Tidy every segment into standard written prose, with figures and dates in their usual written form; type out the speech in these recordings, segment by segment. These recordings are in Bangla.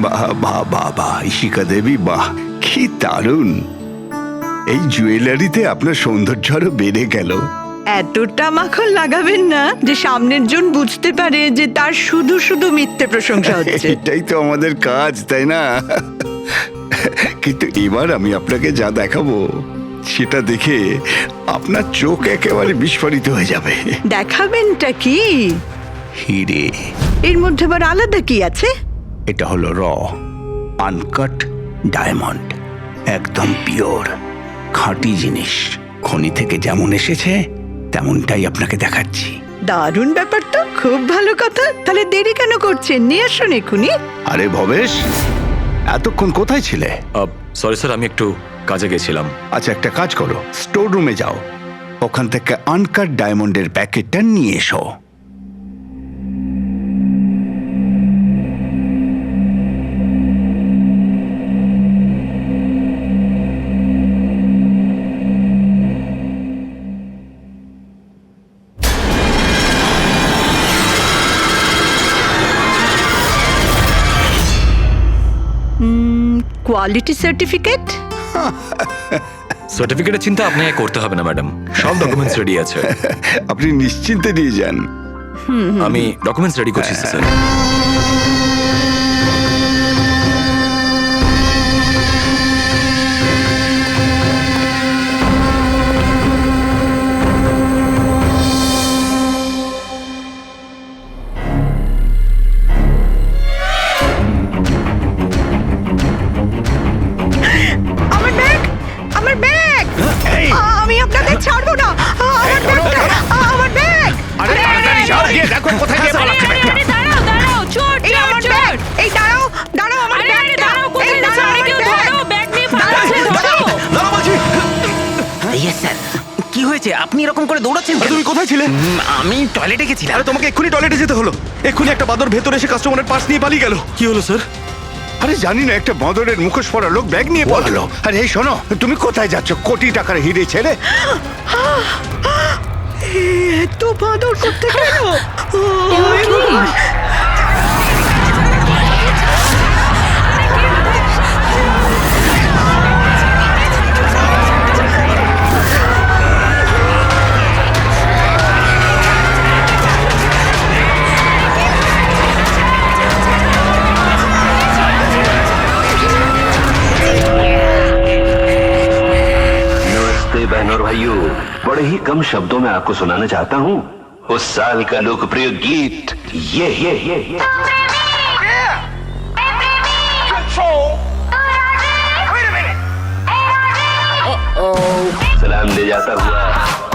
বাহ বাহ বাহ বাহ, ইশিকা দেবী, বাহ কি দারুণ! এই জুয়েলারিতে আপনার সৌন্দর্য আরো বেড়ে গেল। এতটা মাখন লাগাবেন না যে সামনের জন বুঝতে পারে যে তার শুধু শুধু মিথ্যে প্রশংসা হচ্ছে। এটাই তো আমাদের কাজ, তাই না? কিন্তু এবার আমি আপনাকে যা দেখাবো সেটা দেখে আপনার চোখ একেবারে বিস্ফোরিত হয়ে যাবে। দেখাবেনটা কি? হিরে। এর মধ্যে আবার আলাদা কি আছে? এটা হলো আনকাট ডায়মন্ড, একদম পিওর খাঁটি জিনিস। খনি থেকে যেমন এসেছে তেমনটাই আপনাকে দেখাচ্ছি। দারুণ ব্যাপার তো, খুব ভালো কথা। তাহলে দেরি কেন করছেন? নিয়ে আসুন এক্ষুনি। আরে ভবেশ, এতক্ষণ কোথায় ছিলে? সরি স্যার, আমি একটু কাজে গেছিলাম। আচ্ছা, একটা কাজ করো, স্টোর রুমে যাও, ওখান থেকে আনকাট ডায়মন্ডের প্যাকেটটা নিয়ে এসো। Quality certificate? সার্টিফিকেটের চিন্তা আপনাকে করতে হবে না ম্যাডাম, সব ডকুমেন্টস রেডি আছে। আপনি নিশ্চিন্তে নিয়ে যান। আমি ডকুমেন্টস রেডি করছি স্যার। আমার ব্যাগ, আমার ব্যাগ! আমি আপনাদের ছাড়বো না। আমার ব্যাগটা, আমার ব্যাগ! আরে তাড়াতাড়ি যাও, গিয়ে দেখো কোথায় গিয়ে পালাচ্ছে ব্যাগটা। দাঁড়াও দাঁড়াও, চোর এই আমার চোর ব্যাগ! চোর! এই দাঁড়াও, দাঁড়াও, আমার আরে আরে ব্যাগটা! দাঁড়াও, এই কোথায় যাচ্ছ? দাঁড়াও, আরে আমার কেউ ব্যাগ! ধরো, ব্যাগ নিয়ে পালাচ্ছে, ধরো! Yes sir. কি হয়েছে? আপনি এরকম করে দৌড়াচ্ছেন কেন? তুমি কোথায় ছিলে? আমি টয়লেটে গেছিলাম। আরে তোমাকে এক্ষুনি টয়লেটে যেতে হলো। এক্ষুনি একটা বাদর ভেতরে এসে কাস্টমারের পার্স নিয়ে পালিয়ে গেল। কি হলো স্যার? আরে জানি না, একটা বাঁদরের মুখোশ পরা লোক ব্যাগ নিয়ে পালালো। আরে এই শোনো, তুমি কোথায় যাচ্ছ কোটি টাকার হিরে ছেড়ে? এত বাদর করতে গেল? नमस्ते बहनों और भाइयों, बड़े ही कम शब्दों में आपको सुनाना चाहता हूँ उस साल का लोकप्रिय गीत ये। सलाम ले जाता हुआ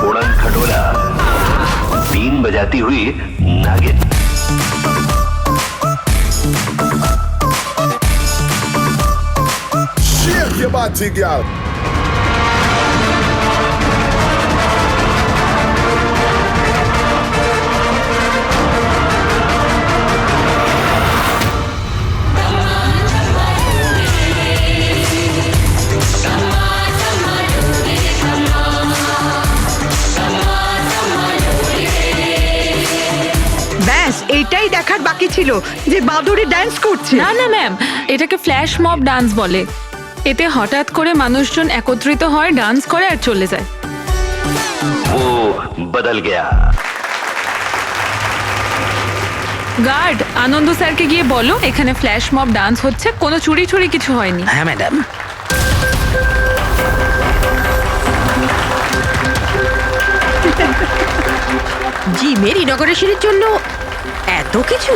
उड़न खटोला, बीन बजाती हुई नागिन। Shake your body, girl. ব্যাস এইটাই দেখার বাকি ছিল যে বাদুড়ি ডান্স করছে। না না ম্যাম, এটাকে ফ্ল্যাশ মব ডান্স বলে। এতে হঠাৎ করে মানুষজন একত্রিত হয়, ডান্স করে আর চলে যায়। वो बदल गया। গার্ড, আনন্দ স্যারকে গিয়ে বলো এখানে ফ্ল্যাশ মব ডান্স হচ্ছে, কোনো চুরি চুরি কিছু হয়নি। হ্যাঁ ম্যাডাম। জিমের ইনগরেশনের জন্য এত কিছু,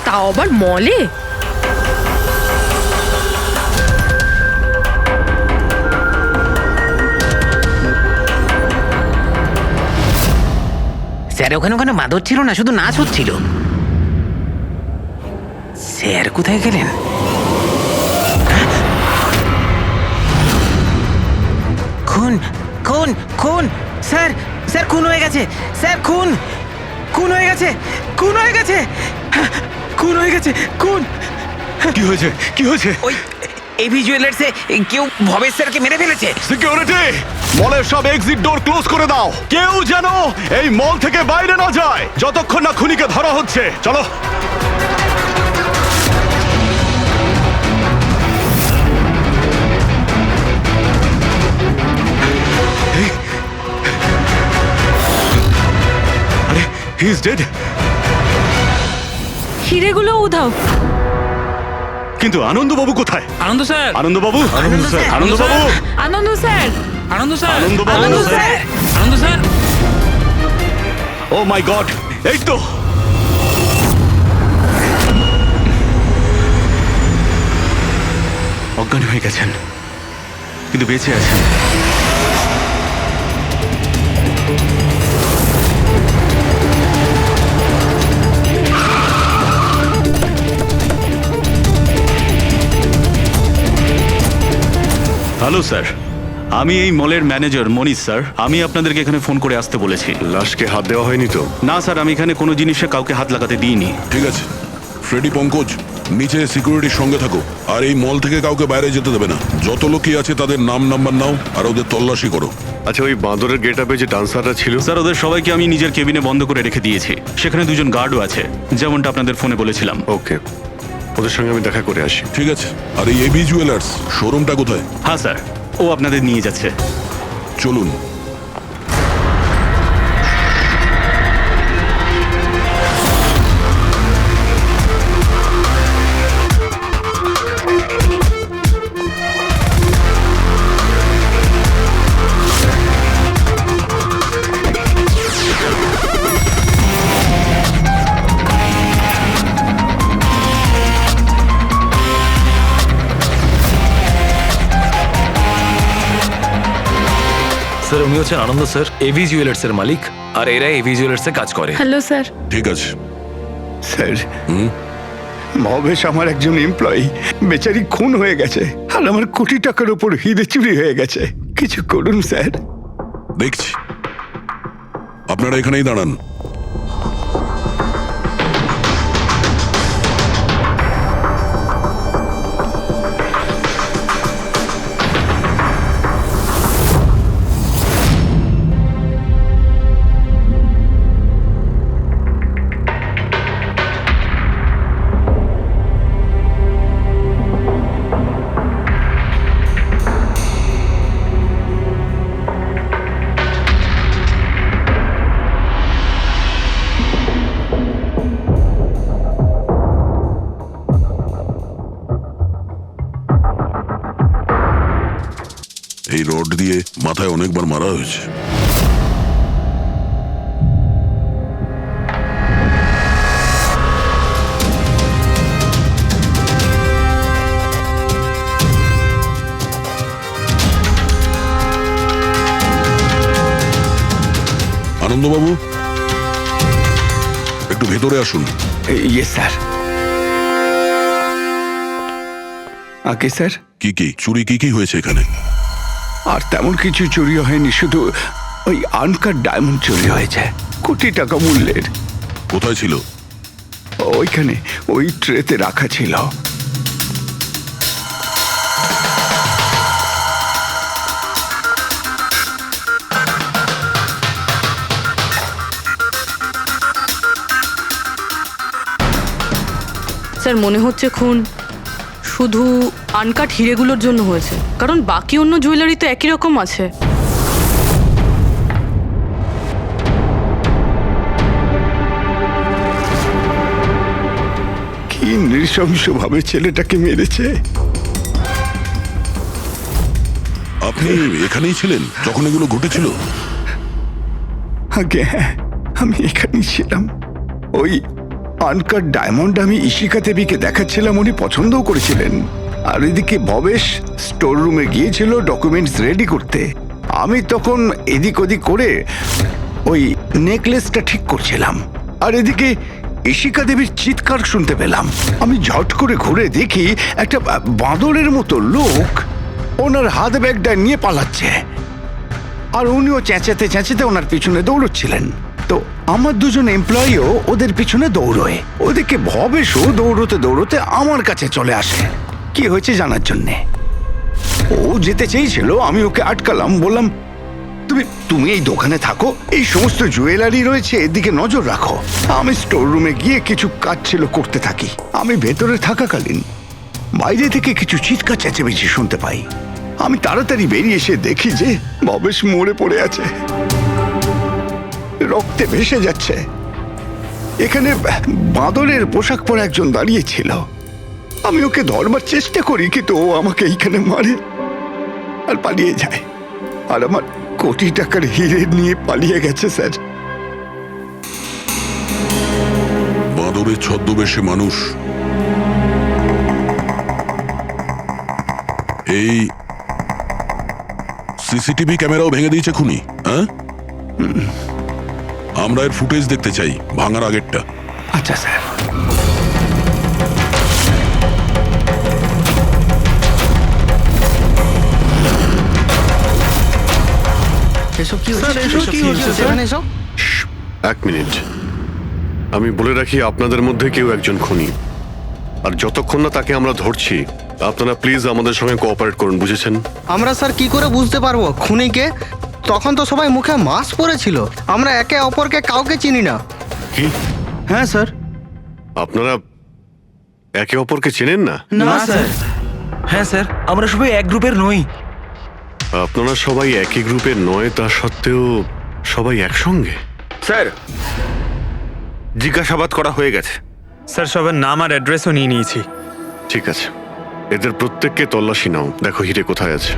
তাও আবার মলে। স্যার ওখানে মাদর ছিল না, শুধু নাচ হচ্ছিল। স্যার কোথায় গেলেন? খুন খুন খুন! স্যার স্যার খুন হয়ে গেছে! স্যার খুন খুন হয়ে গেছে! খুন হয়ে গেছে! খুন হয়ে গেছে! খুন! কি হয়েছে? কি হয়েছে? ওই এভি জুয়েলার্সে কেউ ভবেশ স্যারকে মেরে ফেলেছে। সিকিউরিটি, মলের সব এক্সিট ডোর ক্লোজ করে দাও। কেউ যেন এই মল থেকে বাইরে না যায় যতক্ষণ না খুনিকে ধরা হচ্ছে। চলো। He is dead. হিরেগুলো উধাও। কিন্তু আনন্দবাবু কোথায়? আনন্দ স্যার, আনন্দবাবু, আনন্দ স্যার, আনন্দবাবু, আনন্দ স্যার, আনন্দ স্যার, আনন্দবাবু। আনন্দ স্যার, আনন্দ স্যার। ও মাই গড, এই তো। অজ্ঞান হয়ে গেছেন, কিন্তু বেঁচে আছেন। হ্যালো স্যার, আমি এই মলের ম্যানেজার মনীষ স্যার। আমি আপনাদেরকে এখানে ফোন করে আসতে বলেছি। লাশকে হাত দেওয়া হয়নি তো? না স্যার, আমি এখানে কোনো জিনিসে কাউকে হাত লাগাতে দিইনি। ঠিক আছে ফ্রেডি, পঙ্কজ নিচে সিকিউরিটির সঙ্গে থাকো আর এই মল থেকে কাউকে বাইরে যেতে দেবে না। যত লোকই আছে তাদের নাম নাম্বার নাও আর ওদের তল্লাশি করো। আচ্ছা, ওই বাঁদরের গেট আপে যে ডান্সাররা ছিল? স্যার, ওদের সবাইকে আমি নিজের কেবিনে বন্ধ করে রেখে দিয়েছি। সেখানে দুজন গার্ডও আছে, যেমনটা আপনাদের ফোনে বলেছিলাম। ওকে, ওদের সঙ্গে আমি দেখা করে আসি। ঠিক আছে, আর এই এবি জুয়েলার্স শোরুমটা কোথায়? হ্যাঁ স্যার, ও আপনাদের নিয়ে যাচ্ছে। চলুন। স্যার উনি হচ্ছেন আনন্দ স্যার, এভি জুয়েলার্স এর মালিক, আর এরা এভি জুয়েলার্স এ কাজ করে। Hello sir. ঠিক আছে। স্যার, মহেশ আমার একজন এমপ্লয়ি, বেচারি খুন হয়ে গেছে আর আমার কোটি টাকার উপর হিরে চুরি হয়ে গেছে। কিছু করুন স্যার। দেখছি, আপনারা এখানেই দাঁড়ান। এই রড দিয়ে মাথায় অনেকবার মারা হয়েছে। আনন্দবাবু, একটু ভেতরে আসুন। ইয়ে স্যার। আগে স্যার, কি চুরি কি হয়েছে এখানে? আর তেমন কিছু চুরি হয়নি, শুধু ওই আনকাট ডায়মন্ড চুরি হয়েছে, কোটি টাকা মূল্যের। কোথায় ছিল? ওইখানে ওই ট্রেতে রাখা ছিল। স্যার, মনে হচ্ছে খুন শুধু আনকাট হিরেগুলোর জন্য হয়েছে, কারণ বাকি অন্য জুয়েলারি তো একই রকম আছে। কি নৃশংসভাবে ছেলেটাকে মেরেছে। আপনি এখানেই ছিলেন যখন এগুলো ঘটেছিল? আগে হ্যাঁ, আমি এখানেই ছিলাম। ওই আনকাট ডায়মন্ড আমি ইশিকা দেবীকে দেখাচ্ছিলাম, উনি পছন্দও করেছিলেন। আর এদিকে ভবেশ স্টোর রুমে গিয়েছিল ডকুমেন্টস রেডি করতে। আমি তখন এদিক ওদিক করে ওই নেকলেসটা ঠিক করছিলাম, আর এদিকে ইশিকা দেবীর চিৎকার শুনতে পেলাম। আমি ঝট করে ঘুরে দেখি একটা বাঁদরের মতো লোক ওনার হাত ব্যাগটা নিয়ে পালাচ্ছে, আর উনিও চেঁচাতে চেঁচাতে ওনার পিছনে দৌড়চ্ছিলেন। তো আমার দুজন এমপ্লয়িও ওদের পিছনে দৌড়োয়। ওদিকে ভবেশও দৌড়তে দৌড়তে আমার কাছে চলে আসে কি হয়েছে জানার জন্যে। ও যেতে চেয়েছিল, আমি ওকে আটকালাম, বললাম তুমি এই দোকানে থাকো, এই সমস্ত জুয়েলারি রয়েছে, এদিকে নজর রাখো। আমি স্টোর রুমে গিয়ে কিছু কাজ ছিল করতে থাকি। আমি ভেতরে থাকাকালীন বাইরে থেকে কিছু চিৎকার চেঁচামেচি শুনতে পাই। আমি তাড়াতাড়ি বেরিয়ে এসে দেখি যে ভবেশ মরে পড়ে আছে, রক্তে ভেসে যাচ্ছে। এখানে বাঁদরের পোশাক পরা একজন দাঁড়িয়ে ছিল। আমি ওকে ধরবার চেষ্টা করি, কিন্তু ও আমাকে এইখানে মারে আর পালিয়ে যায়। আর আমার কোটি টাকার হিরে নিয়ে পালিয়ে গেছে স্যার। বাঁদরের ছদ্মবেশে মানুষ এই সিসিটিভি ক্যামেরাও ভেঙে দিয়েছে খুনি, হ্যাঁ? আমরা এর ফুটেজ দেখতে চাই, ভাঙার আগেরটা। আচ্ছা স্যার। এসব কি হচ্ছে স্যার? এসব এক মিনিট, আমি বলে রাখি আপনাদের মধ্যে কেউ একজন খুনি, আর যতক্ষণ না তাকে আমরা ধরছি আপনারা প্লিজ আমাদের সঙ্গে কোঅপারেট করুন, বুঝেছেন? আমরা স্যার কি করে বুঝতে পারবো খুনিকে? তখন তো সবাই মুখে মাস্ক পরেছিল, আমরা একে অপরকে কাউকে চিনি না। কি? হ্যাঁ স্যার। আপনারা একে অপরকে চেনেন না? না স্যার। হ্যাঁ স্যার, আমরা সবাই এক গ্রুপের নই। আপনারা সবাই একই গ্রুপের নয়, তা সত্ত্বেও সবাই একসঙ্গে? স্যার, জিজ্ঞাসাবাদ করা হয়ে গেছে। স্যার সবার নাম আর অ্যাড্রেসও নিয়ে নিয়েছি। ঠিক আছে, এদের প্রত্যেককে তল্লাশি নাও, দেখো হিরে কোথায় আছে।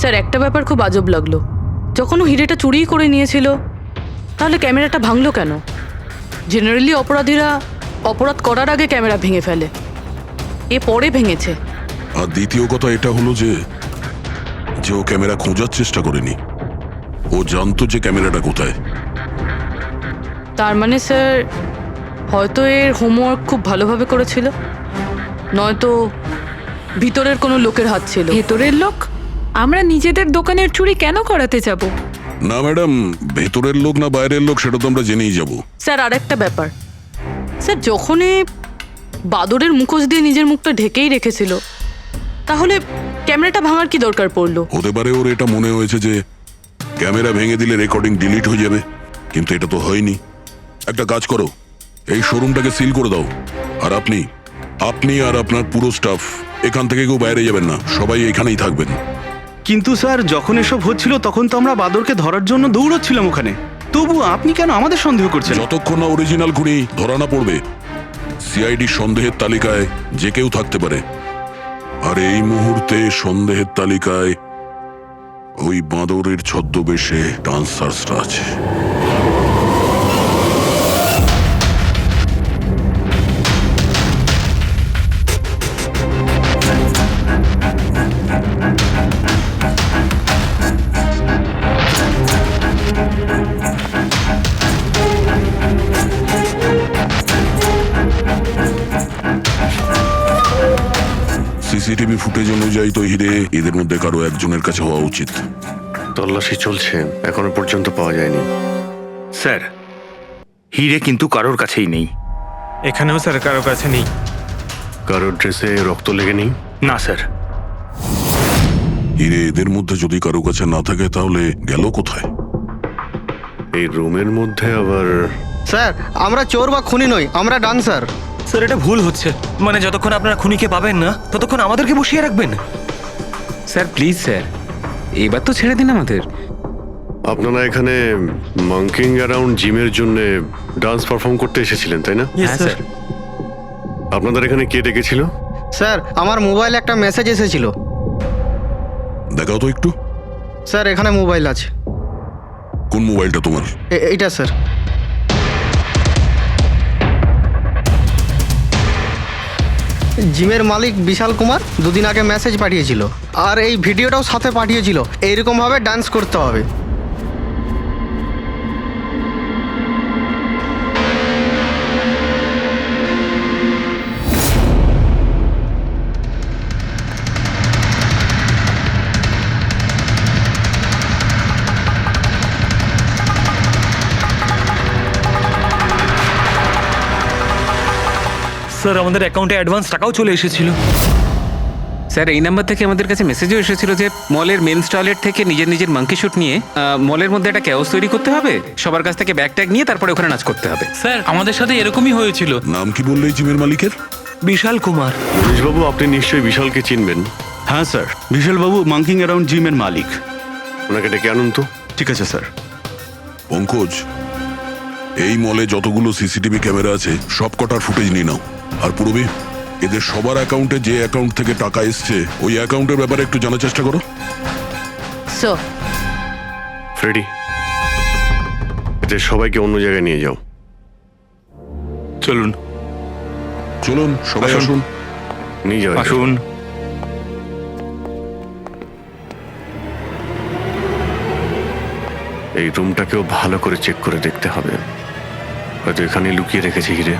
স্যার একটা ব্যাপার খুব আজব লাগলো, যখন ও হিরেটা চুরি করে নিয়েছিল তাহলে ক্যামেরাটা ভাঙলো কেন? জেনারেলি অপরাধীরা অপরাধ করার আগে ক্যামেরা ভেঙে ফেলে, এ পরে ভেঙেছে। আর দ্বিতীয় কথা এটা হলো যে ও ক্যামেরা খোঁজার চেষ্টা করেনি, ও জানতো যে ক্যামেরাটা কোথায়। তার মানে স্যার হয়তো এর হোমওয়ার্ক খুব ভালোভাবে করেছিল, নয়তো ভিতরের কোনো লোকের হাত ছিল। ভেতরের লোক? আমরা নিজেদের দোকানের চুরি কেন করাতে যাব? না ম্যাডাম, ভেতরের লোক না বাইরের লোক সেটা তো আমরা জেনেই যাব। স্যার আর একটা ব্যাপার, স্যার যখন এ বাদরের মুখোশ দিয়ে নিজের মুখটা ঢেকেই রেখেছিল, তাহলে ক্যামেরাটা ভাঙার কি দরকার পড়লো? হতে পারে ওর এটা মনে হয়েছে যে ক্যামেরা ভেঙে দিলে রেকর্ডিং ডিলিট হয়ে যাবে, কিন্তু এটা তো হয়নি। একটা কাজ করো, এই শোরুমটাকে সিল করে দাও, আর আপনি আর আপনার পুরো স্টাফ এখান থেকে কেউ বাইরে যাবেন না, সবাই এখানেই থাকবেন। কিন্তু স্যার যখন এসব হচ্ছিল তখন তো আমরা বাদরকে ধরার জন্য দৌড়চ্ছিলাম ওখানে, তবু আপনি কেন আমাদের সন্দেহ করছেন? যতক্ষণ না অরিজিনাল খুনি ধরা না পড়বে, সিআইডি সন্দেহের তালিকায় যে কেউ থাকতে পারে। আর এই মুহূর্তে সন্দেহের তালিকায় ওই বাঁদরের ছদ্মবেশে ডান্সার্সরা আছে। সিসিটিভি ফুটেজ অনুযায়ী তো হিরে এদের মধ্যে কারো একজনের কাছে হওয়া উচিত। তল্লাশি চলছে, এখনো পর্যন্ত পাওয়া যায়নি। স্যার, হিরে কিন্তু কারোর কাছেই নেই। এখানেও স্যার কারো কাছে নেই। কারোর ড্রেসে রক্ত লেগে নেই? না স্যার। হিরে এদের মধ্যে যদি কারো কাছে না থাকে তাহলে গেল কোথায়? এই রুমের মধ্যে আবার? স্যার আমরা চোর বা খুনি নই, আমরা ডান্সার। স্যার এটা ভুল হচ্ছে, মানে যতক্ষণ আপনারা খুনিকে পাবেন না ততক্ষণ আমাদেরকে বসিয়ে রাখবেন। স্যার প্লিজ স্যার, এবার তো ছেড়ে দিন আমাদের। আপনারা এখানে মাঙ্কিং অ্যারাউন্ড জিমের জন্য ডান্স পারফর্ম করতে এসেছিলেন, তাই না? হ্যাঁ স্যার। আপনাদের এখানে কে ডেকেছিল? স্যার আমার মোবাইলে একটা মেসেজ এসেছিল। দেখাও তো একটু। স্যার এখানে মোবাইল আছে। কোন মোবাইলটা তোমার? এইটা স্যার। জিমের মালিক বিশাল কুমার দুদিন আগে মেসেজ পাঠিয়েছিল, আর এই ভিডিওটাও সাথে পাঠিয়েছিল। এইরকমভাবে ডান্স করতে হবে। স্যার আমাদের অ্যাকাউন্টে অ্যাডভান্স টাকাও চলে এসেছিল। স্যার এই নাম্বার থেকে আমাদের কাছে মেসেজও এসেছিল যে মলের মেন্স টয়লেট থেকে নিজের মাঙ্কি শুট নিয়ে মলের মধ্যে একটা ক্যাওস তৈরি করতে হবে, সবার কাছ থেকে ব্যাগ ট্যাগ নিয়ে তারপরে ওখানে নাচ করতে হবে। স্যার আমাদের সাথে এরকমই হয়েছিল। নাম কি বললে এই জিমের মালিকের? বিশাল কুমার। মনীশবাবু, আপনি নিশ্চয়ই বিশালকে চিনবেন। হ্যাঁ স্যার, বিশালবাবু মাঙ্কিং অ্যারাউন্ড জিমের মালিক। ওনাকে ডেকে আনুন তো। ঠিক আছে স্যার। পঙ্কজ, এই মলে যতগুলো সিসিটিভি ক্যামেরা আছে সব কটার ফুটেজ নিয়ে নাও। আর পূরবী, এদের সবার অ্যাকাউন্টে যে অ্যাকাউন্ট থেকে টাকা এসছে ওই অ্যাকাউন্টের ব্যাপারে একটু জানার চেষ্টা করো। স্যার। ফ্রেডি, এদের সবাইকে অন্য জায়গায় নিয়ে যাও। চলুন চলুন সবাই আসুন। নিয়ে যাও। আসুন। এই রুমটাকেও ভালো করে চেক করে দেখতে হবে, হয়তো এখানে লুকিয়ে রেখেছে হিরে।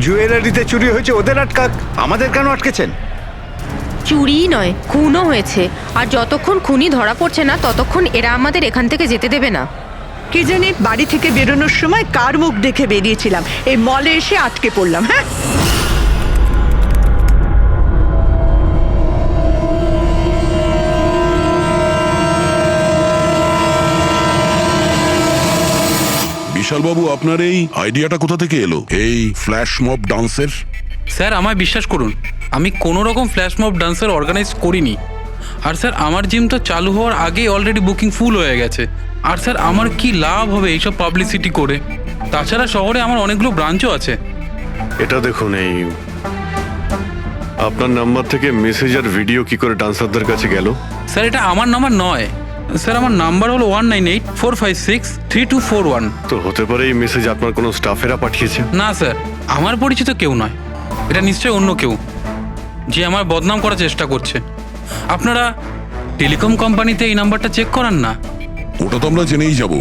জুয়েলারিতে চুরি হয়েছে, ওদের আটকাক, আমাদের কেন আটকেছেন? চুরি নয়, খুনও হয়েছে। আর যতক্ষণ খুনি ধরা পড়ছে না ততক্ষণ এরা আমাদের এখান থেকে যেতে দেবে না। কি জানি বাড়ি থেকে বেরোনোর সময় কার মুখ দেখে বেরিয়েছিলাম, এই মলে এসে আটকে পড়লাম। হ্যাঁ, বিশালবাবু, আপনার এই আইডিয়াটা কোথা থেকে এলো, এই ফ্ল্যাশ মব ডান্সের? স্যার আমায় বিশ্বাস করুন, আমি কোনো রকম ফ্ল্যাশ মব ডান্সার অর্গানাইজ করিনি। আর স্যার আমার জিম তো চালু হওয়ার আগেই অলরেডি বুকিং ফুল হয়ে গেছে। আর স্যার আমার কি লাভ হবে এইসব পাবলিসিটি করে? তাছাড়া শহরে আমার অনেকগুলো ব্রাঞ্চও আছে। এটা দেখুন, এই আপনার নাম্বার থেকে মেসেজ আর ভিডিও কি করে ডান্সারদের কাছে গেল? স্যার এটা আমার নাম্বার নয় স্যার, আমার নাম্বার হলো 1984563241। তো হতে পারে এই মেসেজ আপনার কোনো স্টাফেরা পাঠিয়েছে। না স্যার, আমার পরিচিত কেউ নয়, এটা নিশ্চয়ই অন্য কেউ যে আমার বদনাম করার চেষ্টা করছে। আপনারা টেলিকম কোম্পানিতে এই নাম্বারটা চেক করান না। ওটা তো আমরা জেনেই যাব,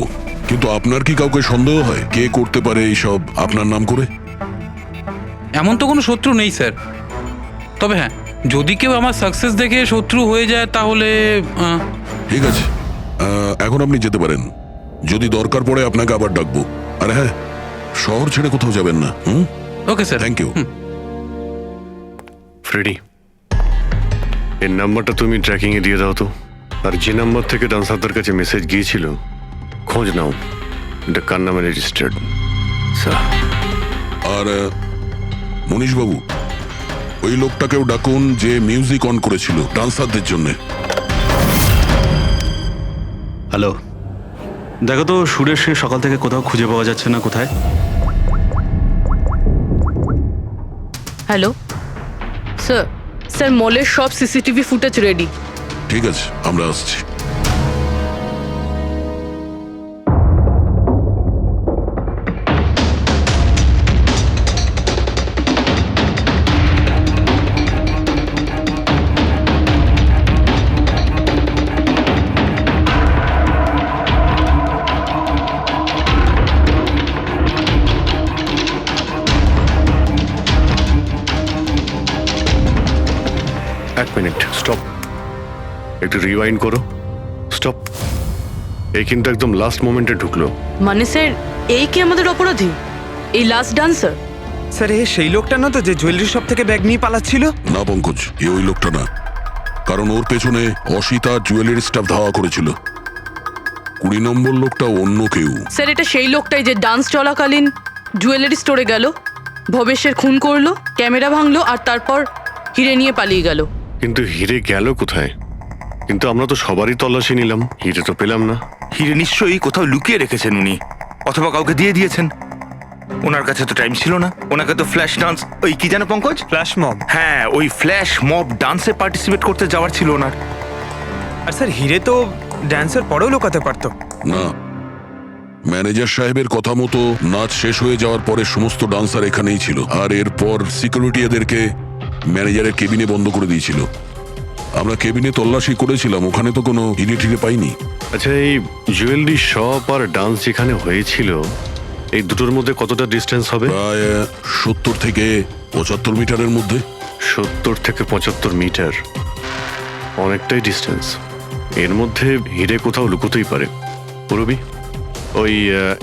কিন্তু আপনার কি কাউকে সন্দেহ হয় কে করতে পারে এইসব আপনার নাম করে? এমন তো কোনো শত্রু নেই স্যার, তবে হ্যাঁ, যদি কেউ আমার সাকসেস দেখে শত্রু হয়ে যায় তাহলে ঠিক আছে, এখন আপনি যেতে পারেন। যদি দরকার পড়ে আপনাকে আবার ডাকবো। আর হ্যাঁ, শহর ছেড়ে কোথাও যাবেন না। Okay sir. Thank you. Freddie, এর নাম্বারটা তুমি ট্র্যাকিং এ দিয়ে দাও তো। আর যে নাম্বার থেকে ডান্সারদের কাছে মেসেজ গিয়েছিল খোঁজ নাও, এটা কার নামে রেজিস্টার্ড। আর মনীশবাবু, ওই লোকটাকেও ডাকুন যে মিউজিক অন করেছিল ডান্সারদের জন্য। হ্যালো, দেখো তো সুরেশকে সকাল থেকে কোথাও খুঁজে পাওয়া যাচ্ছে না। কোথায়? Hello sir. স্যার মলের সব সিসিটিভি ফুটেজ রেডি। ঠিক আছে, আমরা আসছি। এক মিনিট, স্টপ, একটু রিওয়াইন্ড করো। স্টপ। এই কিন্তু একদম লাস্ট মোমেন্টে ঢুকলো। মানে স্যার এই কি আমাদের অপরাধী, এই লাস্ট ডান্সার? স্যার এ সেই লোকটা না তো যে জুয়েলারি শপ থেকে ব্যাগ নিয়ে পালাচ্ছিল? না পঙ্কজ, এ ওই লোকটা না, কারণ ওর পেছনে অসিতা জুয়েলারি স্টাফ ধাওয়া করেছিল। 20 নম্বর লোকটা অন্য কেউ। স্যার এটা সেই লোকটাই যে ডান্স চলাকালীন জুয়েলারি স্টোরে গেল, ভবেশের খুন করলো, ক্যামেরা ভাঙলো আর তারপর হিরে নিয়ে পালিয়ে গেল। কিন্তু হিরে গেল কোথায়? কিন্তু আমরা তো সবারই তল্লাশি নিলাম, হিরে তো পেলাম না। হিরে নিশ্চয়ই কোথাও লুকিয়ে রেখেছেন উনি, অথবা কাউকে দিয়ে দিয়েছেন। ওনার কাছে তো টাইম ছিল না, ওনাকে তো ফ্ল্যাশ ডান্স, ওই কি জানো পঙ্কজ, ফ্ল্যাশ মব। হ্যাঁ ওই ফ্ল্যাশ মব ডান্সে পার্টিসিপেট করতে যাওয়ার ছিল ওনার। আর স্যার হিরে তো ড্যান্সের পরেও লুকাতে পারতো। না, ম্যানেজার সাহেবের কথা মতো নাচ শেষ হয়ে যাওয়ার পরে সমস্ত ডান্সার এখানেই ছিল, আর এরপর সিকিউরিটি এদেরকে ম্যানেজারের কেবিনে বন্ধ করে দিয়েছিল। আমরা কেবিনে তল্লাশি করেছিলাম, ওখানে তো কোনো হিরে ঠিরে পাইনি। আচ্ছা, এই জুয়েলারি শপ আর ডান্স যেখানে হয়েছিল এই দুটোর মধ্যে কতটা ডিস্টেন্স হবে? প্রায় 70 থেকে 75 মিটারের মধ্যে। 70 থেকে 75 মিটার, অনেকটাই ডিস্টেন্স। এর মধ্যে হিরে কোথাও লুকোতেই পারে। পুরবি, ওই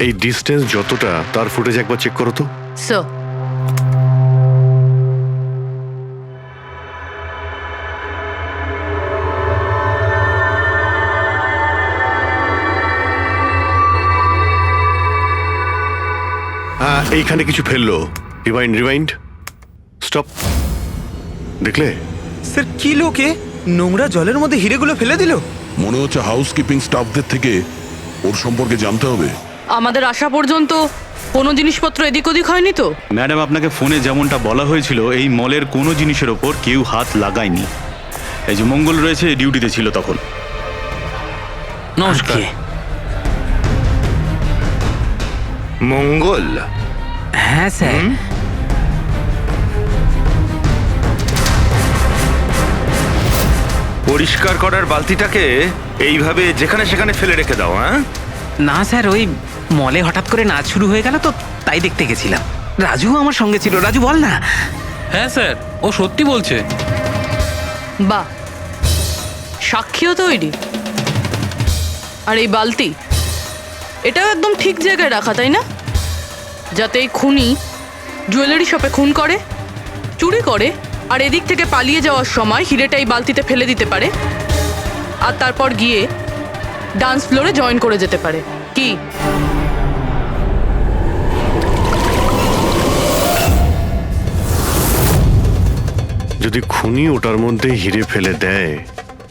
এই ডিস্টেন্স যতটা তার ফুটেজ একবার চেক করো তো। স্যার, হ্যাঁ, এইখানে কিছু ফেললো। Rewind, stop. দেখলে? স্যার কি লোকে নোংরা জলের মধ্যে হিরেগুলো ফেলে দিল? মনে হচ্ছে হাউসকিপিং স্টাফদের থেকে ওর সম্পর্কে জানতে হবে। আমাদের আসা পর্যন্ত কোনো জিনিসপত্র এদিক ওদিক হয়নি তো? ম্যাডাম, আপনাকে ফোনে যেমনটা বলা হয়েছিল এই মলের কোনো জিনিসের ওপর কেউ হাত লাগায়নি। এই যে মঙ্গল রয়েছে, ডিউটিতে ছিল তখন। নমস্কার। মঙ্গল? হ্যাঁ স্যার। পরিষ্কার করার বালতিটাকে এইভাবে যেখানে সেখানে ফেলে রেখে দাও, হ্যাঁ? না স্যার, ওই মলে হঠাৎ করে নাচ শুরু হয়ে গেল তো তাই দেখতে গেছিলাম। রাজু আমার সঙ্গে ছিল। রাজু বল না। হ্যাঁ স্যার, ও সত্যি বলছে। বাহ, সাক্ষীও তৈরি। আর এই বালতি, এটাও একদম ঠিক জায়গায় রাখা, তাই না? যাতে এই খুনি জুয়েলারি শপে খুন করে, চুরি করে, আর এদিক থেকে পালিয়ে যাওয়ার সময় হিরেটা এই বালতিতে ফেলে দিতে পারে, আর তারপর গিয়ে ডান্স ফ্লোরে জয়েন করে যেতে পারে। কি? যদি খুনি ওটার মধ্যে হিরে ফেলে দেয়,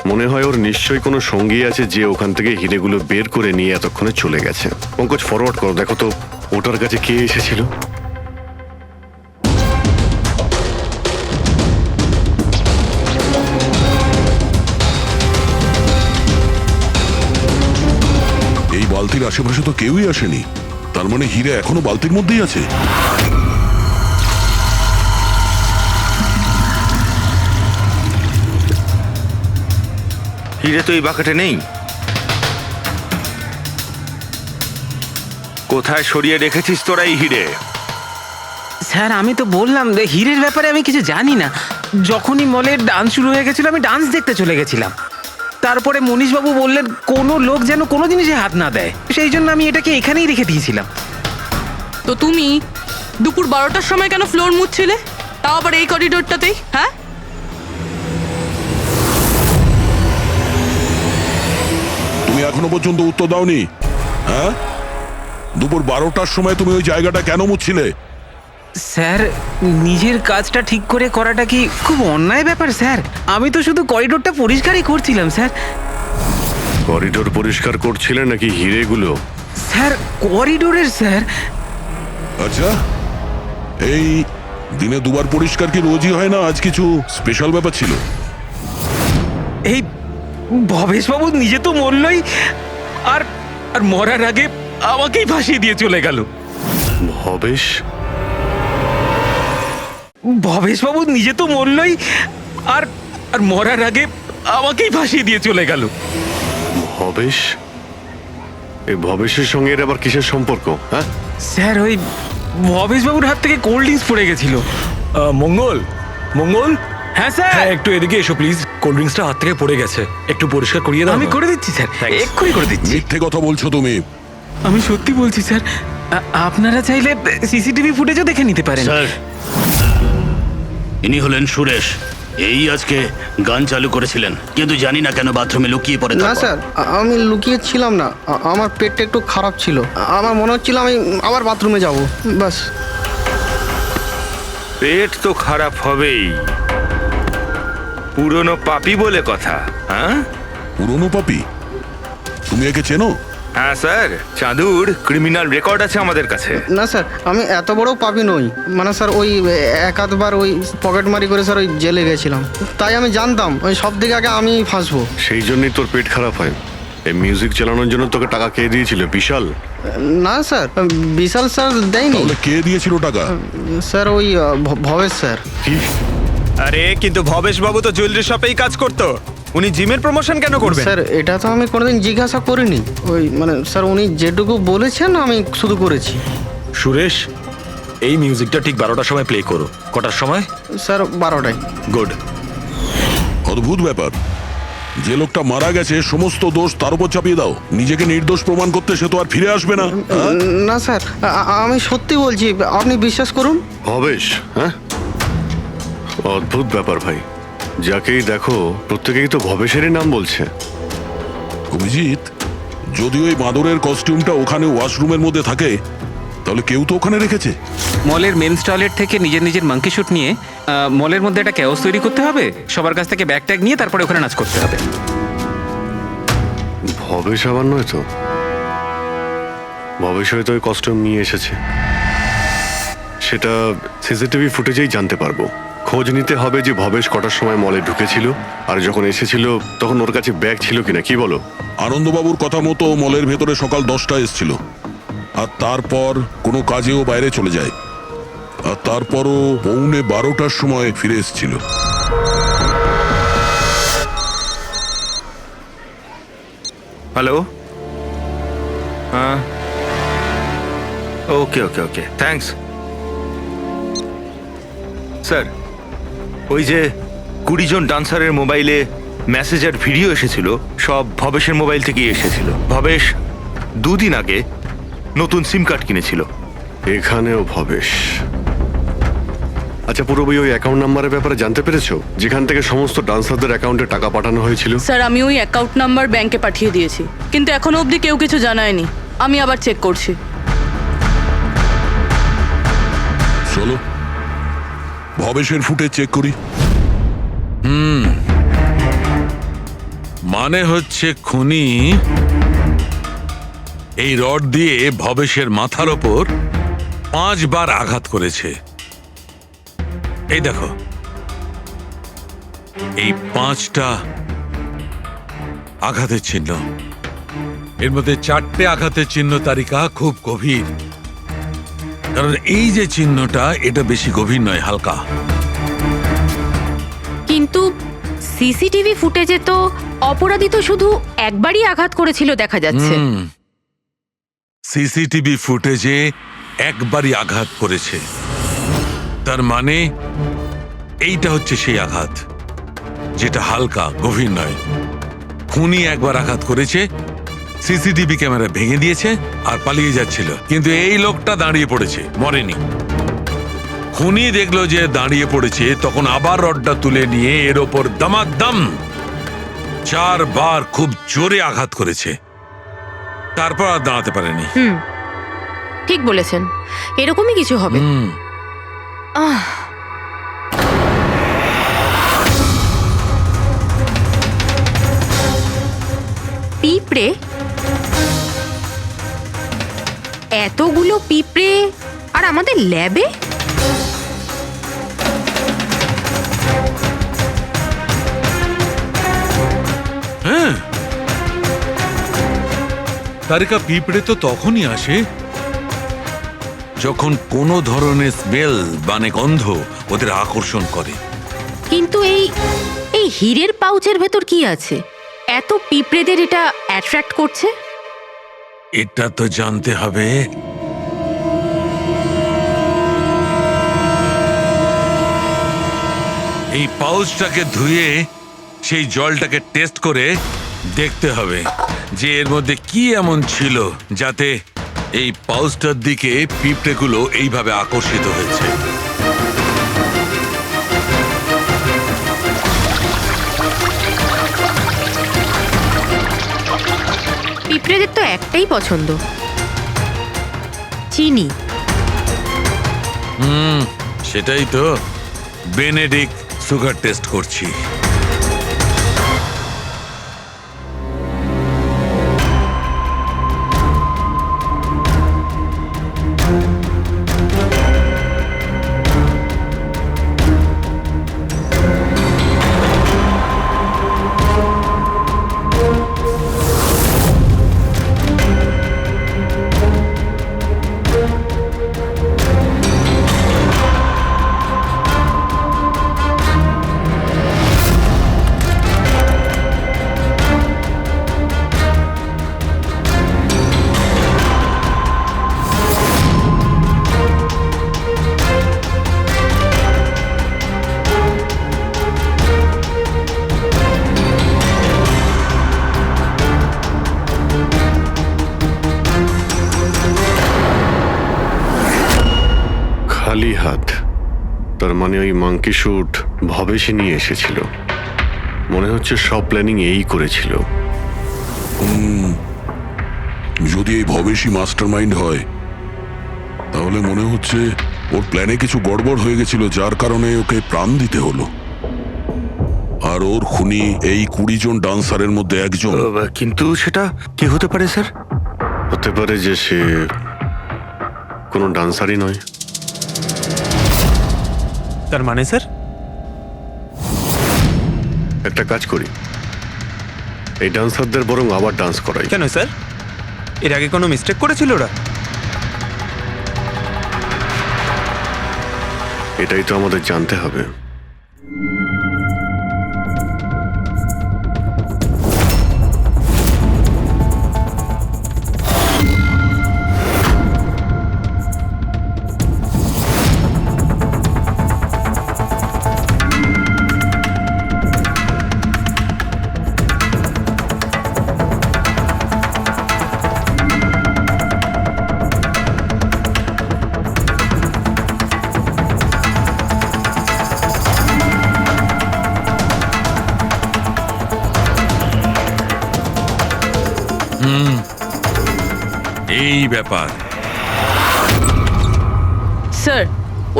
মনে হয় ওর নিশ্চয়ই কোনো সঙ্গী আছে যে ওখান থেকে হিরেগুলো বের করে নিয়ে এতক্ষণে চলে গেছে। পঙ্কজ, ফরওয়ার্ড করো, দেখো তো ওটার কাছে কে এসেছিল। এই বালতির আশেপাশে তো কেউই আসেনি, তার মানে হিরে এখনো বালতির মধ্যেই আছে। হিরে তো এই বাকেটে নেই। কোথায় সরিয়ে রেখেছিস তোরা এই হিরে? স্যার আমি তো বললাম যে হিরের ব্যাপারে আমি কিছু জানি না। যখনই মলের ডান্স শুরু হয়ে গেছিল আমি ডান্স দেখতে চলে গেছিলাম। তারপরে মনীশবাবু বললেন কোনো লোক যেন কোনো জিনিসে হাত না দেয়, সেই জন্য আমি এটাকে এখানেই রেখে দিয়েছিলাম। তো তুমি দুপুর 12টার সময় কেন ফ্লোর মুছছিলে, তাও আবার এই করিডোরটাতেই? হ্যাঁ, তুমি এখনো পর্যন্ত উত্তর দাওনি। হ্যাঁ, দুপুর 12টার সময় তুমি ওই জায়গাটা কেন মুছছিলে? স্যার নিজের কাজটা ঠিক করে করাটা কি খুব অন্যায় ব্যাপার স্যার? আমি তো শুধু করিডোরটা পরিষ্কারই করছিলাম স্যার। করিডোর পরিষ্কার করছিলেন নাকি হিরেগুলো? স্যার করিডোরের স্যার। আচ্ছা, এই দিনে দুবার পরিষ্কার কি রোজই হয় না? আজ কিছু স্পেশাল ব্যাপার ছিল? এই ভবেশবাবু নিজে তো মরলই, আর আর মরার আগে আমাকেই ফাঁসিয়ে দিয়ে চলে গেল। ভবেশবাবু নিজে তো মরলই, আর আর মরার আগে আমাকেই ফাঁসিয়ে দিয়ে চলে গেল। ভবেশ? এই ভবেশের সঙ্গে এর আবার কিসের সম্পর্ক? হ্যাঁ স্যার, ওই ভবেশবাবুর হাত থেকে কোল্ড ড্রিঙ্কস পড়ে গেছিল। মঙ্গল, মঙ্গল। হ্যাঁ স্যার। একটু এদিকে এসো প্লিজ। কোল্ড ড্রিঙ্কসটা হাত থেকে পড়ে গেছে, একটু পরিষ্কার করিয়ে দাও। আমি করে দিচ্ছি স্যার, এক্ষুনি করে দিচ্ছি। মিথ্যে কথা বলছো তুমি। আমি সত্যি বলছি স্যার। আপনারা চাইলে সিসিটিভি ফুটেজও দেখে নিতে পারেন। স্যার, ইনি হলেন সুরেশ। এই আজকে গান চালু করেছিলেন, কিন্তু জানি না কেন বাথরুমে লুকিয়ে পড়ে। না স্যার, আমি লুকিয়ে ছিলাম না। আমার পেটটা একটু খারাপ ছিল, আমার মনে হচ্ছিল আমি আবার বাথরুমে যাব, বাস। পেট তো খারাপ হবেই, পুরনো পাপি বলে কথা। হ্যাঁ, পুরনো পাপি? তুমি একে চেনো? হ্যাঁ স্যার, চাঁদুর ক্রিমিনাল রেকর্ড আছে আমাদের কাছে। না স্যার, আমি এত বড় পাপি নই। মানে স্যার ওই এক আধবার ওই পকেটমারি করে স্যার ওই জেলে গেছিলাম, তাই আমি জানতাম ওই সব দিকে আগে আমি ফাঁসবো। সেই জন্যই তোর পেট খারাপ হয়। এই মিউজিক চালানোর জন্য তোকে টাকা কে দিয়েছিল? বিশাল? না স্যার, বিশাল স্যার দেয়নি। তাহলে কে দিয়েছিল টাকা? স্যার ওই ভবেশ স্যার। কি? আরে কিন্তু ভবেশ বাবু তো জুয়েলারি শপেই কাজ করতো, উনি জিমের প্রমোশন কেন করবেন? স্যার এটা তো আমি কোনোদিন জিজ্ঞাসা করিনি। ওই মানে স্যার উনি যেটুকু বলেছেন আমি শুধু করেছি। সুরেশ, এই মিউজিকটা ঠিক 12টার সময় প্লে করো। কটার সময়? স্যার 12টায়। গুড। অদ্ভুত ব্যাপার, যে লোকটা মারা গেছে সমস্ত দোষ তার উপর চাপিয়ে দাও। নিজেকে নির্দোষ প্রমাণ করতে সে তো আর ফিরে আসবে না। না স্যার, আমি সত্যি বলছি, আপনি বিশ্বাস করুন। ভবেশ? হ্যাঁ, অদ্ভুত ব্যাপার ভাই। যাকেই দেখো প্রত্যেকেই তো ভবেশেরই নাম বলছে। অভিজিৎ, যদি ওই বাঁদরের কস্টিউমটা ওখানে ওয়াশরুমের মধ্যে থাকে তাহলে কেউ তো ওখানে রেখেছে। মলের মেন্স টয়লেট থেকে নিজের নিজের মাঙ্কি শুট নিয়ে মলের মধ্যে একটা ক্যাওস তৈরি করতে হবে, সবার কাছ থেকে ব্যাগ ট্যাগ নিয়ে তারপরে ওখানে নাচ করতে হবে। ভবেশ আবার নয় তো? ভবেশ হয়তো ওই কস্টিউম নিয়ে এসেছে, সেটা সিসিটিভি ফুটেজেই জানতে পারবো। খোঁজ নিতে হবে যে ভবেশ কটার সময় মলে ঢুকেছিল, আর যখন এসেছিল তখন ওর কাছে ব্যাগ ছিল কিনা। কি বলো? আনন্দবাবুর কথা মতো মলের ভেতরে সকাল 10টায় এসেছিল, আর তারপর কোনো কাজেও বাইরে চলে যায়, আর তারপরও 11:45টার সময় ফিরে এসেছিল। হ্যালো, হ্যাঁ, ওকে ওকে ওকে, থ্যাঙ্কস স্যার। ওই যে 20 জন ডান্সারের মোবাইলে মেসেজ আর ভিডিও এসেছিল, সব ভবেশের মোবাইল থেকেই এসেছিল। ভবেশ 2 দিন আগে নতুন সিম কার্ড কিনেছিল। এখানেও ভবেশ? আচ্ছা, পুরোপুরি ওই অ্যাকাউন্ট নাম্বারের ব্যাপারে জানতে পেরেছো, যেখান থেকে সমস্ত ডান্সারদের অ্যাকাউন্টে টাকা পাঠানো হয়েছিল? স্যার আমি ওই অ্যাকাউন্ট নাম্বার ব্যাংকে পাঠিয়ে দিয়েছি, কিন্তু এখনো অবধি কেউ কিছু জানায়নি। আমি আবার চেক করছি। চলো ভবেশের ফুটে চেক করি। মানে হচ্ছে খুনি এই রড দিয়ে ভবেশের মাথার ওপর 5 বার আঘাত করেছে। এই দেখো, এই 5টা আঘাতের চিহ্ন, এর মধ্যে 4টে আঘাতের চিহ্ন তালিকা খুব গভীর, কারণ এই যে চিহ্নটা এটা বেশি গভীর নয়, হালকা। কিন্তু সিসিটিভি ফুটেজে তো অপরাধী তো শুধু একবারই আঘাত করেছিল দেখা যাচ্ছে। সিসিটিভি ফুটেজে একবারই আঘাত করেছে, তার মানে এইটা হচ্ছে সেই আঘাত যেটা হালকা, গভীর নয়। খুনি একবার আঘাত করেছে, সিসিটিভি ক্যামেরা ভেঙে দিয়েছে আর পালিয়ে যাচ্ছিল, কিন্তু এই লোকটা দাঁড়িয়ে পড়েছে, মরেনি। খুনি দেখলো যে দাঁড়িয়ে পড়েছে, তখন আবার রডটা তুলে নিয়ে এর ওপর দামাদাম 4 বার খুব জোরে আঘাত করেছে, তারপর আর দাঁড়াতে পারেনি। ঠিক বলেছেন, এরকমই কিছু হবে। পিঁপড়ে, এতগুলো পিঁপড়ে আর আমাদের ল্যাবে? হ্যাঁ, তারিকা, পিঁপড়ে তো তখনই আসে যখন কোনো ধরনের স্মেল মানে গন্ধ ওদের আকর্ষণ করে। কিন্তু এই হীরের পাউচের ভেতর কি আছে এত পিঁপড়েদের এটা অ্যাট্রাক্ট করছে? এটা তো জানতে হবে। এই পাউচটাকে ধুয়ে সেই জলটাকে টেস্ট করে দেখতে হবে যে এর মধ্যে কি এমন ছিল যাতে এই পাউচটার দিকে পিঁপড়েগুলো এইভাবে আকর্ষিত হয়েছে। পিঁপড়েদের তো একটাই পছন্দ, চিনি। সেটাই তো, বেনেডিক্ট সুগার টেস্ট করছি। খালি হাত, তার মানে ওই মাংকি শুট ভবেশে নিয়ে এসেছিল। মনে হচ্ছে সব প্ল্যানিং এই করেছিল। যদি এই ভবেশই মাস্টার মাইন্ড হয়, তাহলে মনে হচ্ছে ওর প্ল্যানে কিছু গড়বড় হয়ে গেছিল, যার কারণে ওকে প্রাণ দিতে হলো। আর ওর খুনি এই 20 জন ডান্সারের মধ্যে একজন। কিন্তু সেটা কে হতে পারে স্যার? হতে পারে যে সে কোনো ডান্সারই নয়। তার মানে স্যার? একটা কাজ করি, এই ডান্সারদের বরং আবার ডান্স করাই। কেন স্যার, এর আগে কোনো মিস্টেক করেছিল ওরা? এটাই তো আমাদের জানতে হবে। এই ব্যাপার। স্যার,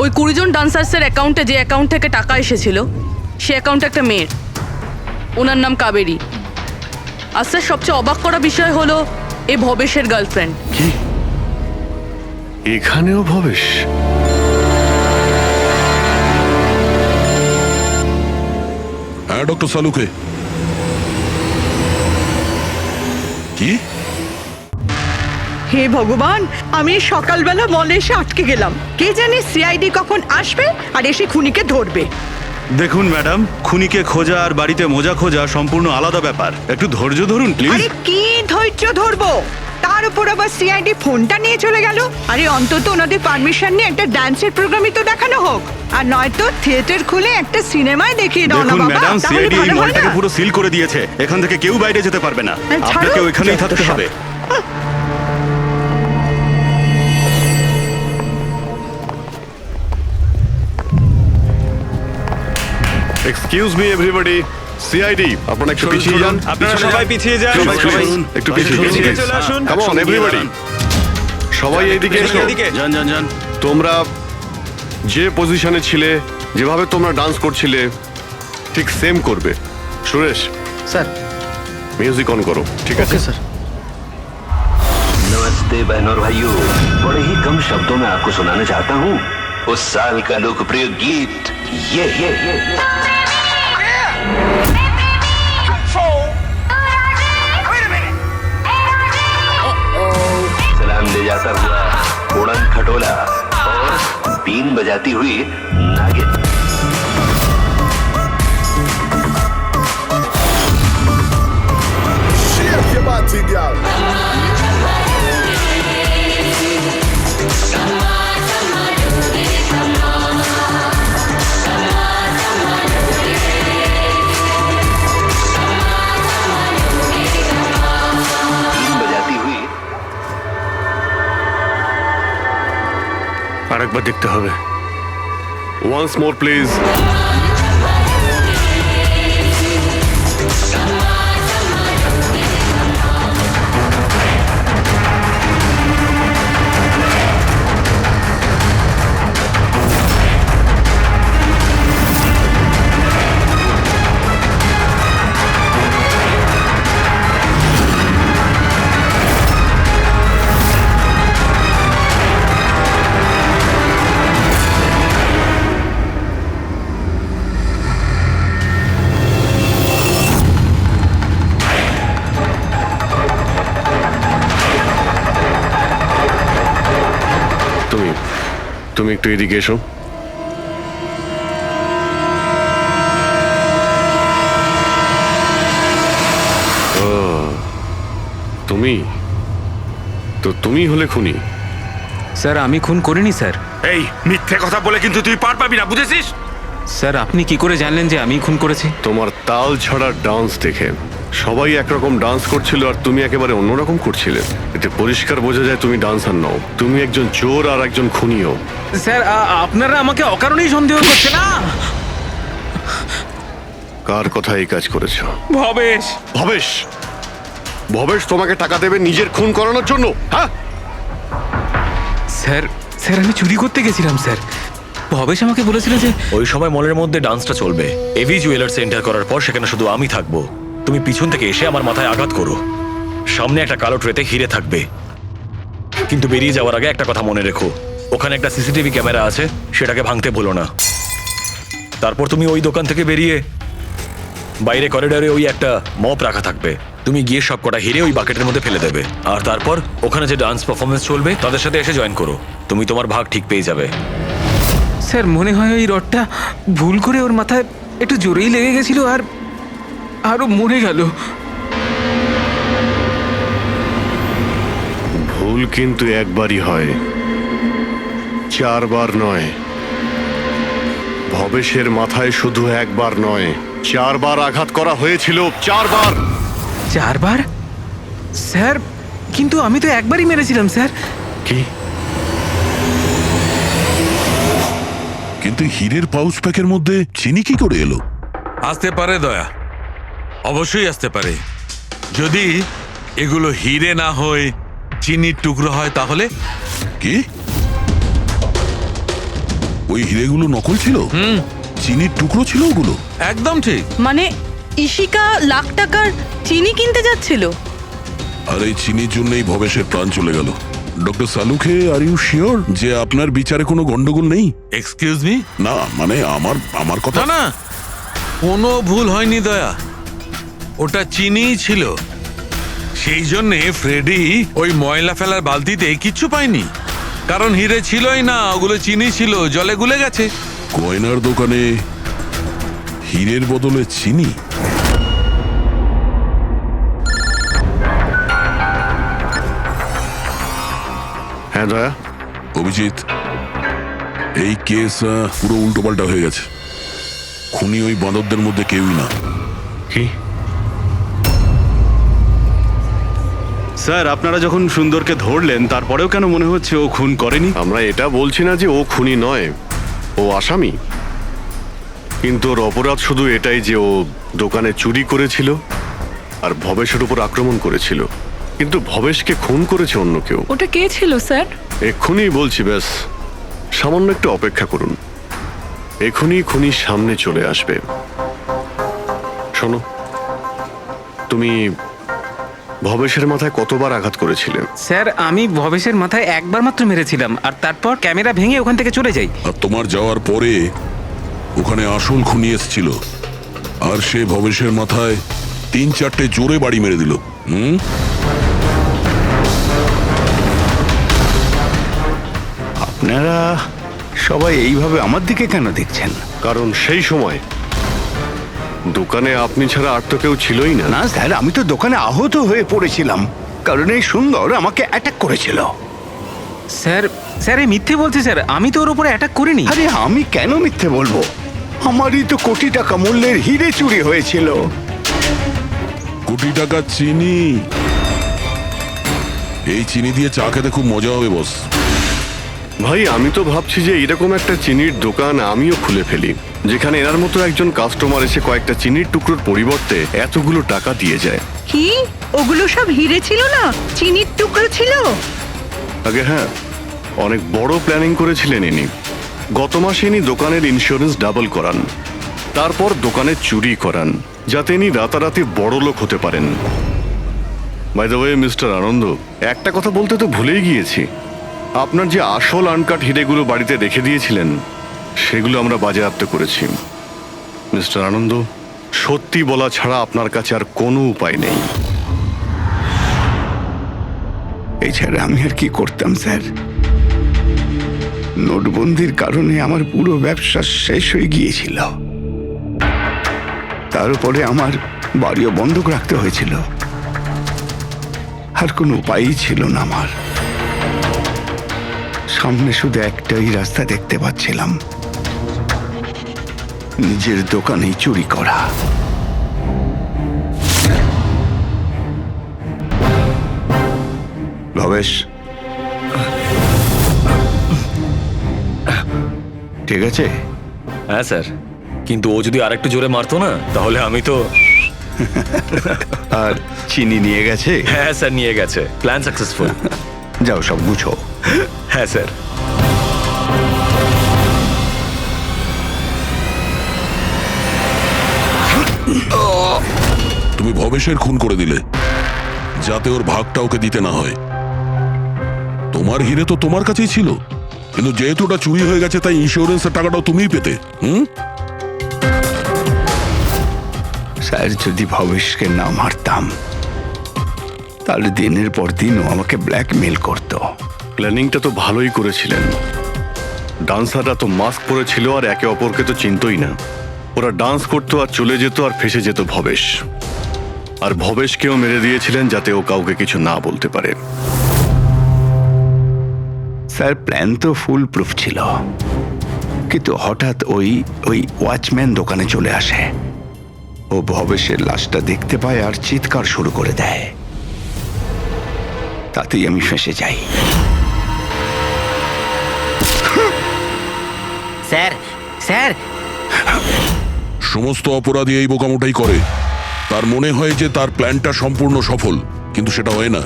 ওই 20 জন ডান্সার্সের অ্যাকাউন্টে যে অ্যাকাউন্ট থেকে টাকা এসেছিল, সে অ্যাকাউন্টে একটা মেয়ের, ওনার নাম কাবেরী। আর স্যার, সবচেয়ে অবাক করা বিষয় হলো এ ভবেশের গার্লফ্রেন্ড। কি এখানেও ভবেশ? হ্যাঁ ডক্টর সালুকে। কি? হে ভগবান, আমি সকালবেলা মলে এসে আটকে গেলাম। কে জানে সিআইডি কখন আসবে আর এসে খুনিকে ধরবে। দেখুন ম্যাডাম, খুনিকে খোঁজা আর বাড়িতে মোজা খোঁজা সম্পূর্ণ আলাদা ব্যাপার। একটু ধৈর্য ধরুন প্লিজ। আরে কি ধৈর্য ধরবো, তার উপর আবার সিআইডি ফোনটা নিয়ে চলে গেল। আরে অন্তত ওনাদের পারমিশন নিয়ে একটা ডান্সের প্রোগ্রামই তো দেখানো হোক, আর নয়তো থিয়েটার খুলে একটা সিনেমায় দেখিয়ে দাও না দেখুন বাবা। ম্যাডাম, তাহলে সিআইডি এই ভালো হয় মলটাকে না? পুরো সিল করে দিয়েছে। এখান থেকে কেউ বাইরে যেতে পারবে না, ছাড়ো, আপনাকে ওইখানেই যত থাকতে সব। হবে। এক্সকিউজ মি এভরিবডি, সিআইডি আপনারা একটু পিছিয়ে যান। আপনারা সবাই পিছিয়ে যান। Please, please, একটু পিছিয়ে যান। চলে আসুন। কাম অন এভরিবডি, সবাই এইদিকে এসো। যান যান যান। তোমরা যে পজিশনে ছিলে, যেভাবে তোমরা ডান্স করছিলে, ঠিক সেম করবে। সুরেশ স্যার, মিউজিক অন করো। ঠিক আছে স্যার। नमस्ते बहनों और भाइयों, बड़े ही कम शब्दों में आपको सुनाना चाहता हूँ उस साल का लोकप्रिय गीत ये सलाम ले जाता हुआ उड़न खटोला और बीन बजाती हुई नागिन। আরেকবার দেখতে হবে। Once more please. তুমি একটু এদিকে এসো। ও, তুমি তো তুমি হলে খুনি? স্যার, আমি খুন করিনি স্যার। এই মিথ্যে কথা বলে কিন্তু তুই পার পাবি না, বুঝেছিস? স্যার, আপনি কি করে জানলেন যে আমি খুন করেছি? তোমার তাল ছাড়া ডান্স দেখে সবাই একরকম ডান্স করছিল আর তুমি একেবারে অন্যরকম করছিলে। এতে পরিষ্কার বোঝা যায় তুমি ডান্সার নও, তুমি একজন চোর আর একজন খুনিও। স্যার আপনারা আমাকে অকারণেই সন্দেহ করছে না? কার কথা এই কাজ করেছো? ভবেশ। ভবেশ? ভবেশ তোমাকে টাকা দেবে নিজের খুন করানোর জন্য? হ্যাঁ স্যার, স্যার আমি চুরি করতে গেছিলাম স্যার। ভবেশ আমাকে বলেছিল যে ওই সময় মলের মধ্যে ডান্সটা চলবে। এভি জুয়েলার্স এন্টার করার পর সেখানে শুধু আমি থাকবো। তুমি পিছন থেকে এসে আমার মাথায় আঘাত করো। সামনে একটা কালো ট্রেতে হিরে থাকবে, কিন্তু বেরিয়ে যাওয়ার আগে একটা কথা মনে রেখো, ওখানে একটা সিসিটিভি ক্যামেরা আছে, সেটাকে ভাঙতে ভুলো না। তারপর তুমি ওই দোকান থেকে বেরিয়ে বাইরে করিডোরে ওই একটা মপ রাখা থাকবে, তুমি গিয়ে সব কটা হিরে ওই বাকেটের মধ্যে ফেলে দেবে। আর তারপর ওখানে যে ডান্স পারফরমেন্স চলবে তাদের সাথে এসে জয়েন করো, তুমি তোমার ভাগ ঠিক পেয়ে যাবে। স্যার মনে হয় ওই রডটা ভুল করে ওর মাথায় একটু জোরেই লেগে গেছিল আর আরো মরে গেল। ভুল কিন্তু একবারই হয়, 4 বার নয়। ভবেশের মাথায় শুধু একবার নয়, 4 বার আঘাত করা হয়েছিল। 4 বার। 4 বার? স্যার কিন্তু আমি তো একবারই মেরেছিলাম স্যার। কি? কিন্তু হীরের পাউচ প্যাকের মধ্যে চিনি কি করে এলো? আসতে পারে দয়া, অবশ্যই আসতে পারে। যদি এগুলো হিরে না হয় চিনির টুকরো হয় তাহলে? কি? ওই হিরেগুলো নকল ছিল? চিনির টুকরো ছিল ওগুলো? একদম ঠিক। মানে ইশিকা লাখ টাকার চিনি কিনতে যাচ্ছিল? আর এই চিনির জন্যই ভবেশের প্রাণ চলে গেল। Doctor Salunkhe, are you sure যে আপনার বিচারে কোনো গন্ডগোল নেই? Excuse me? না মানে আমার কথা না না, কোনো ভুল হয়নি দয়া, ওটা চিনিই ছিল। সেই জন্যে ফ্রেডি ওই ময়লা ফেলার বালতিতে কিচ্ছু পায়নি, কারণ হিরে ছিলই না, ওগুলো চিনি ছিল, জলে গুলে গেছে। গয়নার দোকানে হীরের বদলে চিনি? হ্যাঁ দয়া। অভিজিৎ, এই কেস পুরো উল্টোপাল্টা হয়ে গেছে। খুনি ওই বাঁদরদের মধ্যে কেউই না। কি? স্যার আপনারা যখন সুন্দরকে ধরলেন তারপরেও কেন মনে হচ্ছে ও খুন করেনি? আমরা এটা বলছি না যে ও খুনি নয়, ও আসামি। কিন্তু ওর অপরাধ শুধু এটাই যে ও দোকানে চুরি করেছিল আর ভবেশের উপর আক্রমণ করেছিল। কিন্তু ভবেশকে খুন করেছে অন্য কেউ। ওটা কে ছিল স্যার? এক্ষুনি বলছি, ব্যাস সামান্য একটু অপেক্ষা করুন, এক্ষুনি খুনি সামনে চলে আসবে। শোনো, তুমি ভবেশের মাথায় কতবার আঘাত করেছিলে? স্যার আমি ভবেশের মাথায় একবার মাত্র মেরেছিলাম, আর তারপর ক্যামেরা ভেঙে ওখান থেকে চলে যাই। আর তোমার যাওয়ার পরে ওখানে আসল খুনি এসেছিল, আর সে ভবেশের মাথায় 3-4টে জোরে বাড়ি মেরে দিল। আপনারা সবাই এইভাবে আমার দিকে কেন দেখছেন? কারণ সেই সময় দোকানে আপনি ছাড়া আর তো কেউ ছিলই না। না স্যার, আমি তো দোকানে আহত হয়ে পড়েছিলাম, কারণ এই সুন্দর আমাকে অ্যাটাক করেছিল। স্যার, স্যার এই মিথ্যে বলছে স্যার, আমি তো ওর উপরে অ্যাটাক করিনি। আরে আমি কেন মিথ্যে বলবো? আমারই তো কোটি টাকা মূল্যের হিরে চুরি হয়েছিল। কোটি টাকা চিনি? এই চিনি দিয়ে চা খেতে খুব মজা হবে বস। ভাই আমি তো ভাবছি যে এরকম একটা চিনির দোকান আমিও খুলে ফেলি, যেখানে এনার মতো একজন কাস্টমার এসে কয়েকটা চিনির টুকরোর পরিবর্তে এতগুলো টাকা দিয়ে যায়। কি ওগুলো সব হিরে ছিল না, চিনির টুকরো ছিল? আগে হ্যাঁ, অনেক বড় প্ল্যানিং করেছিলেন ইনি। গত মাসে ইনি দোকানের ইন্স্যুরেন্স ডাবল করান, তারপর দোকানে চুরি করান, যাতে ইনি রাতারাতি বড় লোক হতে পারেন। বাই দ্য ওয়ে মিস্টার আনন্দ, একটা কথা বলতে তো ভুলেই গিয়েছি, আপনার যে আসল আনকাট হিরেগুলো বাড়িতে রেখে দিয়েছিলেন সেগুলো আমরা বাজেয়াপ্ত করেছি। মিস্টার আনন্দ, সত্যি বলা ছাড়া আপনার কাছে আর কোনো উপায় নেই। এছাড়া আমি আর কি করতাম স্যার? নোটবন্দির কারণে আমার পুরো ব্যবসা শেষ হয়ে গিয়েছিল, তার উপরে আমার বাড়িও বন্ধক রাখতে হয়েছিল। আর কোনো উপায়ই ছিল না আমার। সামনে শুধু একটাই রাস্তা দেখতে পাচ্ছিলাম, নিজের দোকানেই চুরি করা। ভবেশ, ঠিক আছে? হ্যাঁ স্যার, কিন্তু ও যদি আরেকটু জোরে মারতো না তাহলে আমি তো। আর চিনি নিয়ে গেছে? হ্যাঁ স্যার, নিয়ে গেছে। Plan successful. যাও সব গুছো। হ্যাঁ স্যার। তুমি ভবেশের খুন করে দিলে যাতে ওর ভাগটা ওকে দিতে না হয়। তোমার হিরে তো তোমার কাছেই ছিল, কিন্তু যেহেতু ওটা চুরি হয়ে গেছে তাই ইন্স্যুরেন্সের টাকাটাও তুমিই পেতে। স্যার, যদি ভবেশকে না মারতাম তাহলে দিনের পর দিন ও আমাকে ব্ল্যাকমেল করতো। প্ল্যানিংটা তো ভালোই করেছিলেন। ডান্সাররা তো মাস্ক পরেছিল আর একে অপরকে তো চিনতই না। ওরা ডান্স করতো আর চলে যেত আর ফেসে যেত ভবেশ। আর ভবেশকেও মেরে দিয়েছিলেন যাতে ও কাউকে কিছু না বলতে পারে। স্যার, প্ল্যান তো ফুল প্রুফ ছিল, কিন্তু হঠাৎ ওই ওয়াচম্যান দোকানে চলে আসে। ও ভবেশের লাশটা দেখতে পায় আর চিৎকার শুরু করে দেয়। তাতেই আমি ফেঁসে যাই। স্যার, স্যার, সমস্ত অপরাধী এই বোকামোটাই করে। তার মনে হয় যে তার প্ল্যানটা সম্পূর্ণ সফল, কিন্তু সেটা হয় না।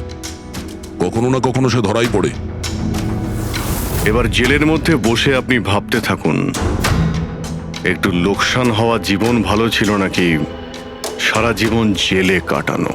কখনো না কখনো সে ধরাই পড়ে। এবার জেলের মধ্যে বসে আপনি ভাবতে থাকুন, একটু লোকসান হওয়া জীবন ভালো ছিল নাকি সারা জীবন জেলে কাটানো।